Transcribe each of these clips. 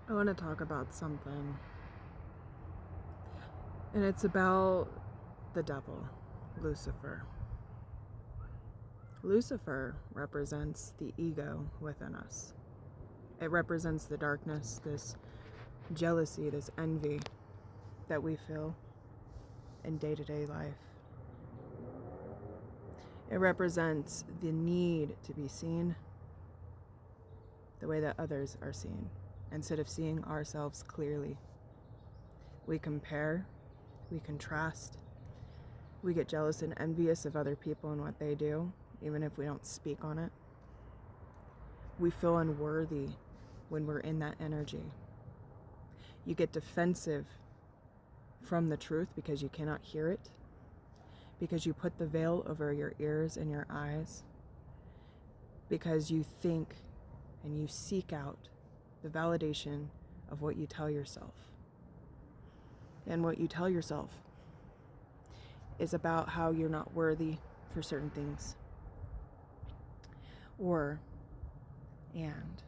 I want to talk about something, and it's about the devil, Lucifer. Lucifer represents the ego within us. It represents the darkness, this jealousy, this envy that we feel in day-to-day life. It represents the need to be seen the way that others are seen, instead of seeing ourselves clearly. We compare, we contrast, we get jealous and envious of other people and what they do, even if we don't speak on it. We feel unworthy when we're in that energy. You get defensive from the truth because you cannot hear it, because you put the veil over your ears and your eyes, because you think and you seek out the validation of what you tell yourself. And what you tell yourself is about how you're not worthy for certain things. And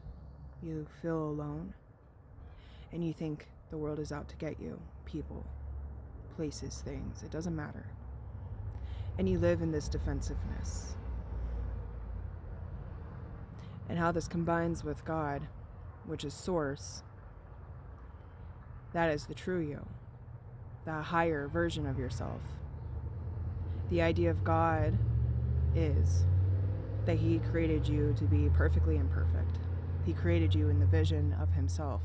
you feel alone, and you think the world is out to get you. People, places, things, it doesn't matter. And you live in this defensiveness. And how this combines with God, which is source, that is the true you, the higher version of yourself. The idea of God is that He created you to be perfectly imperfect. He created you in the vision of Himself.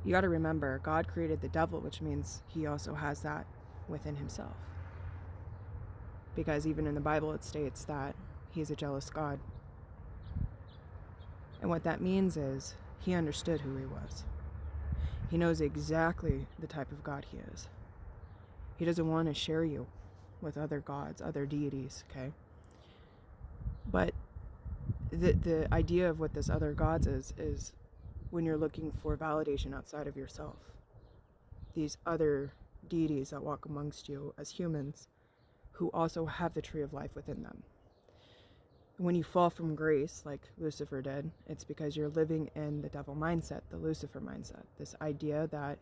You got to remember, God created the devil, which means He also has that within Himself. Because even in the Bible it states that He's a jealous God. And what that means is He understood who He was. He knows exactly the type of God He is. He doesn't want to share you with other gods, other deities, okay? But the idea of what this other gods is when you're looking for validation outside of yourself. These other deities that walk amongst you as humans who also have the tree of life within them. When you fall from grace, like Lucifer did, it's because you're living in the devil mindset, the Lucifer mindset. This idea that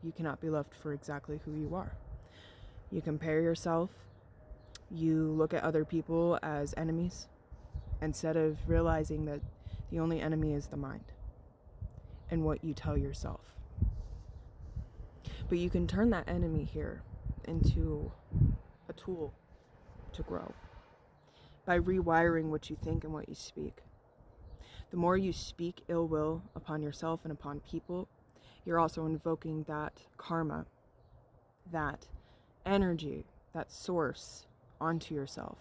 you cannot be loved for exactly who you are. You compare yourself. You look at other people as enemies, instead of realizing that the only enemy is the mind and what you tell yourself. But you can turn that enemy here into a tool to grow by rewiring what you think and what you speak. The more you speak ill will upon yourself and upon people, you're also invoking that karma, that energy, that source onto yourself.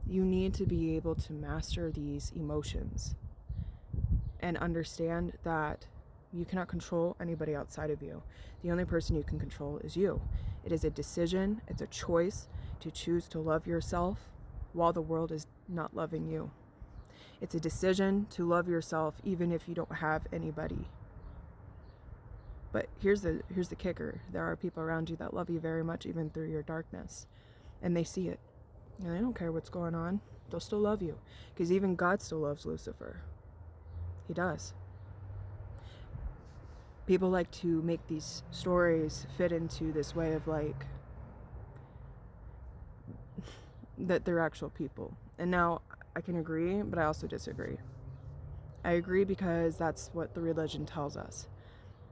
You need to be able to master these emotions and understand that you cannot control anybody outside of you. The only person you can control is you. It is a decision, it's a choice to choose to love yourself while the world is not loving you. It's a decision to love yourself even if you don't have anybody. But here's the kicker. There are people around you that love you very much even through your darkness. And they see it. And they don't care what's going on. They'll still love you. Because even God still loves Lucifer. He does. People like to make these stories fit into this way of like that they're actual people. And now I can agree, but I also disagree. I agree because that's what the religion tells us.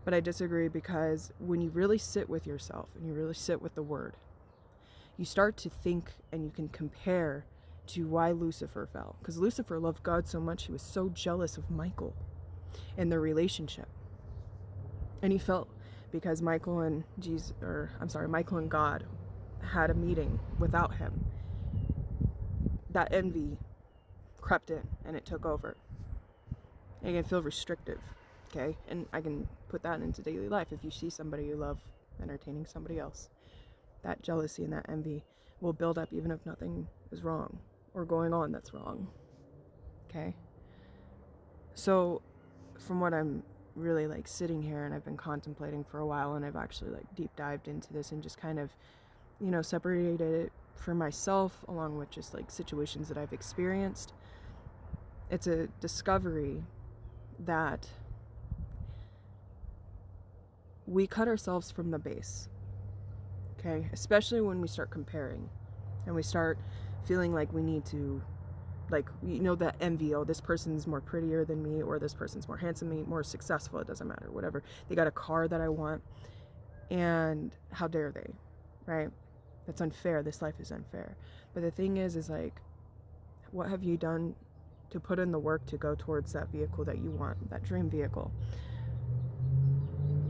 But I disagree because when you really sit with yourself and you really sit with the word, you start to think and you can compare to why Lucifer fell. Because Lucifer loved God so much, he was so jealous of Michael and their relationship. And he felt because Michael and God had a meeting without him, that envy crept in and it took over. And it can feel restrictive, okay? And I can put that into daily life. If you see somebody you love entertaining somebody else, that jealousy and that envy will build up even if nothing is wrong or going on that's wrong, okay? So from what I'm really like sitting here and I've been contemplating for a while, and I've actually like deep dived into this and just kind of, separated it for myself along with just like situations that I've experienced. It's a discovery that we cut ourselves from the base, okay? Especially when we start comparing and we start feeling like we need to, like, you know, that envy. Oh, this person's more prettier than me, or this person's more handsome than me, more successful. It doesn't matter, whatever. They got a car that I want, and how dare they, right? That's unfair. This life is unfair. But the thing is like, what have you done to put in the work to go towards that vehicle that you want, that dream vehicle?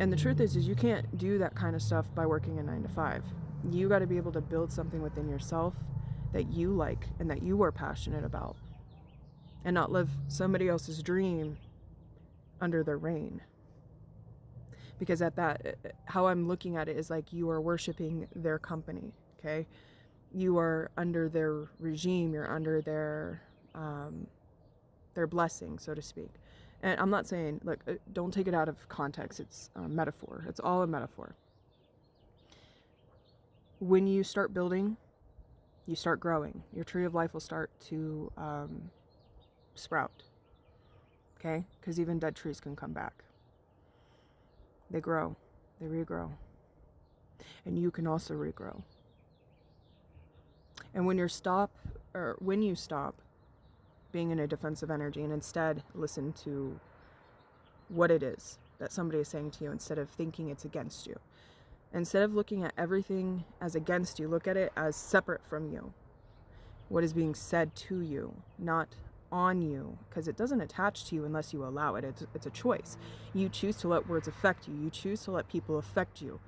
And the truth is you can't do that kind of stuff by working a 9-to-5. You got to be able to build something within yourself that you like and that you are passionate about, and not live somebody else's dream under their reign. Because at that, how I'm looking at it is like you are worshiping their company, okay? You are under their regime, you're under their blessing, so to speak. And I'm not saying, look, don't take it out of context. It's a metaphor. It's all a metaphor. When you start building, you start growing. Your tree of life will start to sprout, okay? Because even dead trees can come back. They grow, they regrow. And you can also regrow. And when you stop being in a defensive energy and instead listen to what it is that somebody is saying to you, instead of thinking it's against you. Instead of looking at everything as against you, look at it as separate from you. What is being said to you, not on you, because it doesn't attach to you unless you allow it. It's a choice. You choose to let words affect you. You choose to let people affect you.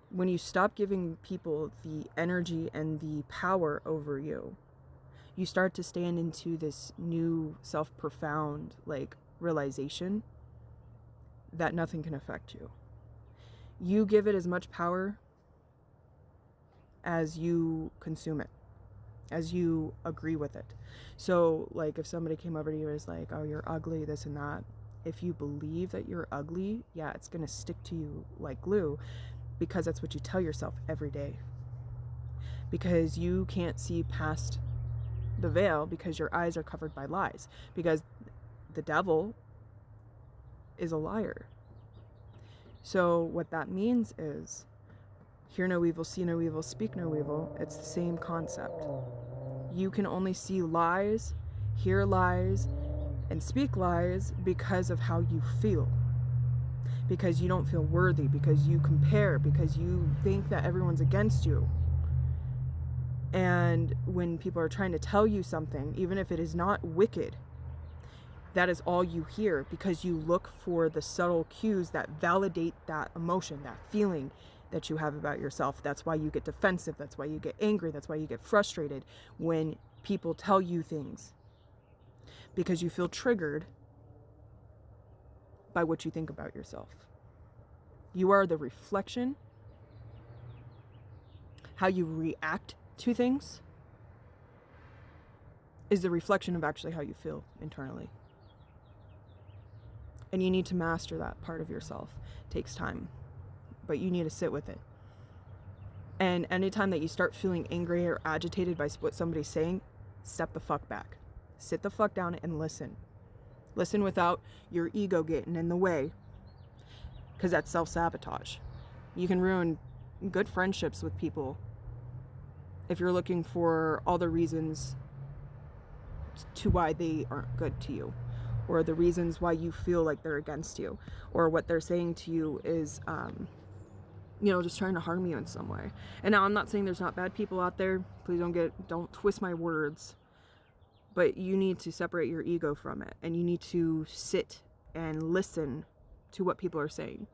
When you stop giving people the energy and the power over you, you start to stand into this new self-profound realization that nothing can affect you. You give it as much power as you consume it, as you agree with it. So if somebody came over to you and was like, oh, you're ugly, this and that, if you believe that you're ugly, yeah, it's going to stick to you like glue, because that's what you tell yourself every day. Because you can't see past the veil, because your eyes are covered by lies, because the devil is a liar. So what that means is, hear no evil, see no evil, speak no evil. It's the same concept. You can only see lies, hear lies, and speak lies because of how you feel. Because you don't feel worthy, because you compare, because you think that everyone's against you. And when people are trying to tell you something, even if it is not wicked, that is all you hear, because you look for the subtle cues that validate that emotion, that feeling that you have about yourself. That's why you get defensive. That's why you get angry. That's why you get frustrated when people tell you things, because you feel triggered by what you think about yourself. You are the reflection. How you react to things is the reflection of actually how you feel internally. And you need to master that part of yourself. It takes time, but you need to sit with it. And anytime that you start feeling angry or agitated by what somebody's saying, step the fuck back. Sit the fuck down and listen. Listen without your ego getting in the way, because that's self-sabotage. You can ruin good friendships with people if you're looking for all the reasons to why they aren't good to you, or the reasons why you feel like they're against you, or what they're saying to you is just trying to harm you in some way. And now I'm not saying there's not bad people out there. Please don't twist my words. But you need to separate your ego from it, and you need to sit and listen to what people are saying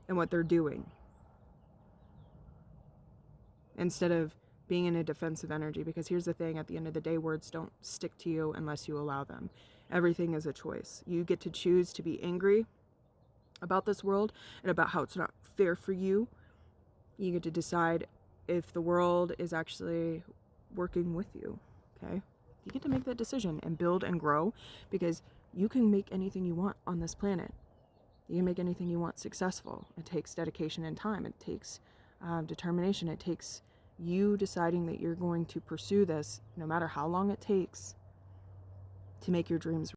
and what they're doing, instead of being in a defensive energy. Because here's the thing, at the end of the day, words don't stick to you unless you allow them. Everything is a choice. You get to choose to be angry about this world and about how it's not fair for you. You get to decide if the world is actually working with you, okay? You get to make that decision and build and grow, because you can make anything you want on this planet. You can make anything you want successful. It takes dedication and time. It takes determination. It takes you deciding that you're going to pursue this, no matter how long it takes, to make your dreams